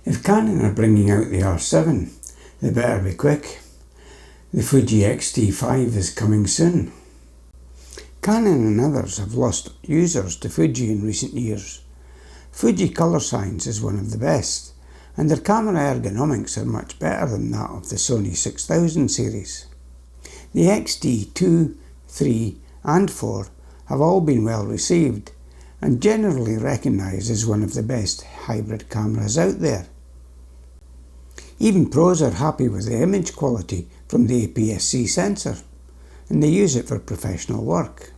If Canon are bringing out the R7, they better be quick. The Fuji X-T5 is coming soon. Canon and others have lost users to Fuji in recent years. Fuji colour science is one of the best, and their camera ergonomics are much better than that of the Sony 6000 series. The X-T2, 3 and 4 have all been well received and generally recognised as one of the best hybrid cameras out there. Even pros are happy with the image quality from the APS-C sensor, and they use it for professional work,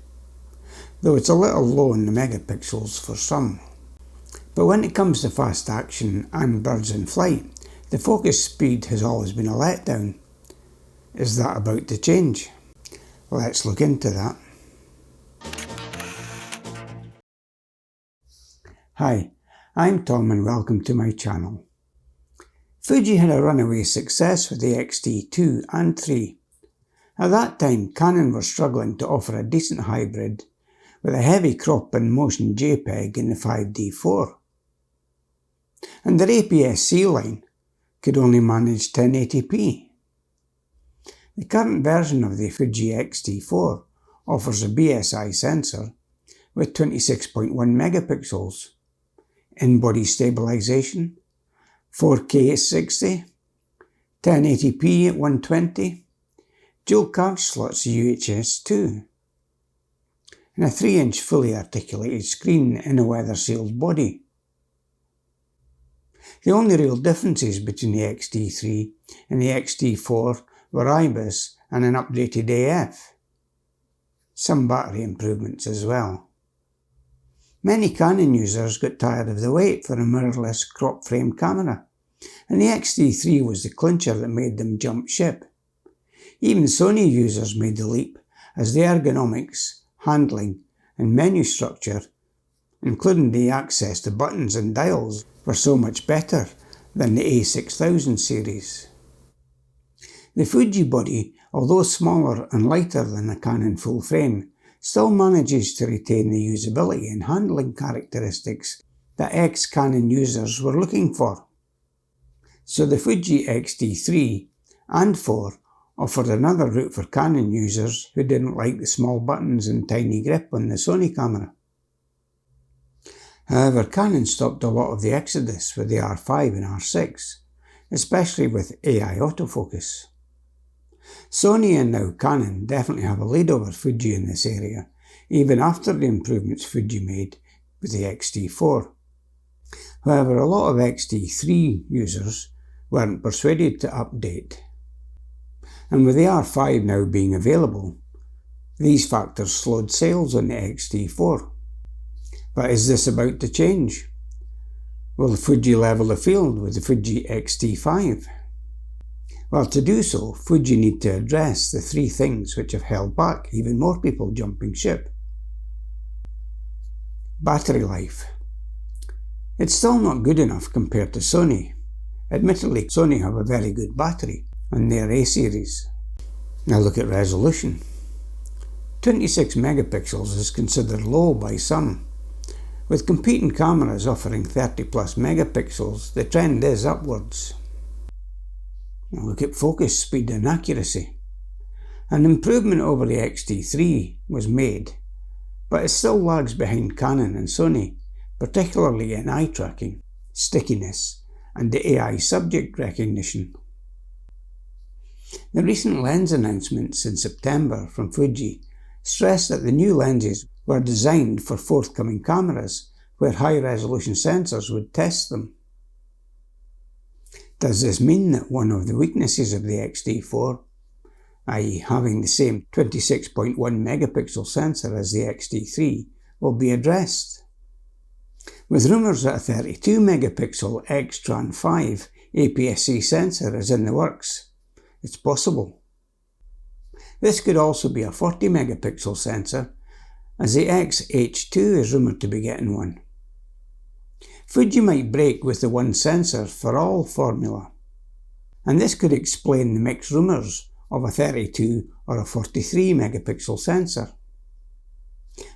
though it's a little low in the megapixels for some. But when it comes to fast action and birds in flight, the focus speed has always been a letdown. Is that about to change? Let's look into that. Hi, I'm Tom and welcome to my channel. Fuji had a runaway success with the X-T2 and 3. At that time, Canon were struggling to offer a decent hybrid with a heavy crop and motion JPEG in the 5D4. And their APS-C line could only manage 1080p. The current version of the Fuji X-T4 offers a BSI sensor with 26.1 megapixels, in-body stabilization, 4K at 60, 1080p at 120, dual card slots UHS 2, and a 3-inch fully articulated screen in a weather-sealed body. The only real differences between the X-T3 and the X-T4 were IBIS and an updated AF. Some battery improvements as well. Many Canon users got tired of the wait for a mirrorless crop frame camera, and the X-T3 was the clincher that made them jump ship. Even Sony users made the leap as the ergonomics, handling and menu structure, including the access to buttons and dials, were so much better than the A6000 series. The Fuji body, although smaller and lighter than a Canon full frame, still manages to retain the usability and handling characteristics that ex-Canon users were looking for. So the Fuji X-T3 and 4 offered another route for Canon users who didn't like the small buttons and tiny grip on the Sony camera. However, Canon stopped a lot of the exodus with the R5 and R6, especially with AI autofocus. Sony and now Canon definitely have a lead over Fuji in this area, even after the improvements Fuji made with the X-T4. However, a lot of X-T3 users weren't persuaded to update. And with the R5 now being available, these factors slowed sales on the X-T4. But is this about to change? Will Fuji level the field with the Fuji X-T5? Well, to do so, Fuji need to address the 3 things which have held back even more people jumping ship. Battery life. It's still not good enough compared to Sony. Admittedly, Sony have a very good battery on their A series. Now look at resolution. 26 megapixels is considered low by some. With competing cameras offering 30 plus megapixels, the trend is upwards. Now look at focus speed and accuracy. An improvement over the X-T3 was made, but it still lags behind Canon and Sony, particularly in eye tracking, stickiness, and the AI subject recognition. The recent lens announcements in September from Fuji stressed that the new lenses were designed for forthcoming cameras where high-resolution sensors would test them. Does this mean that one of the weaknesses of the X-T4, i.e. having the same 26.1 megapixel sensor as the X-T3, will be addressed? With rumours that a 32 megapixel X-Tran5 APS-C sensor is in the works, it's possible. This could also be a 40 megapixel sensor, as the X-H2 is rumoured to be getting one. Fuji might break with the one sensor for all formula, and this could explain the mixed rumours of a 32 or a 43 megapixel sensor,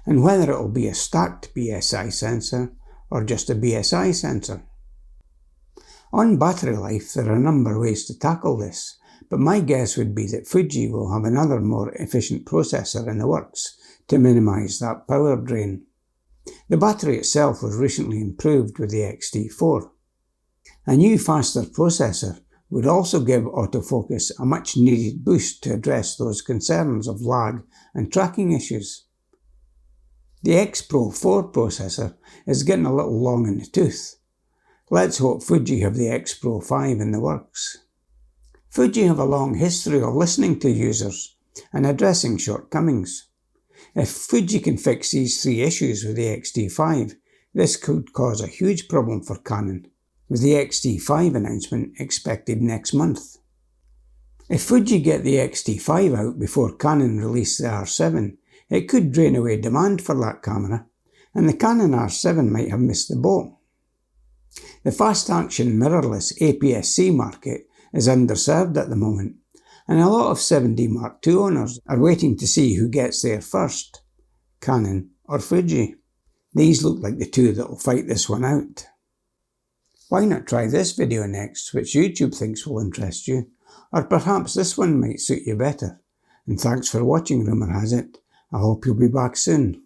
and whether it will be a stacked BSI sensor or just a BSI sensor. On battery life, there are a number of ways to tackle this, but my guess would be that Fuji will have another more efficient processor in the works to minimise that power drain. The battery itself was recently improved with the X-T4. A new faster processor would also give autofocus a much needed boost to address those concerns of lag and tracking issues. The X Pro 4 processor is getting a little long in the tooth. Let's hope Fuji have the X Pro 5 in the works. Fuji have a long history of listening to users and addressing shortcomings. If Fuji can fix these three issues with the X-T5, this could cause a huge problem for Canon, with the X-T5 announcement expected next month. If Fuji get the X-T5 out before Canon release the R7, it could drain away demand for that camera, and the Canon R7 might have missed the boat. The fast-action mirrorless APS-C market is underserved at the moment, and a lot of 7D Mark II owners are waiting to see who gets there first, Canon or Fuji. These look like the two that will fight this one out. Why not try this video next, which YouTube thinks will interest you, or perhaps this one might suit you better. And thanks for watching, rumour has it. I hope you'll be back soon.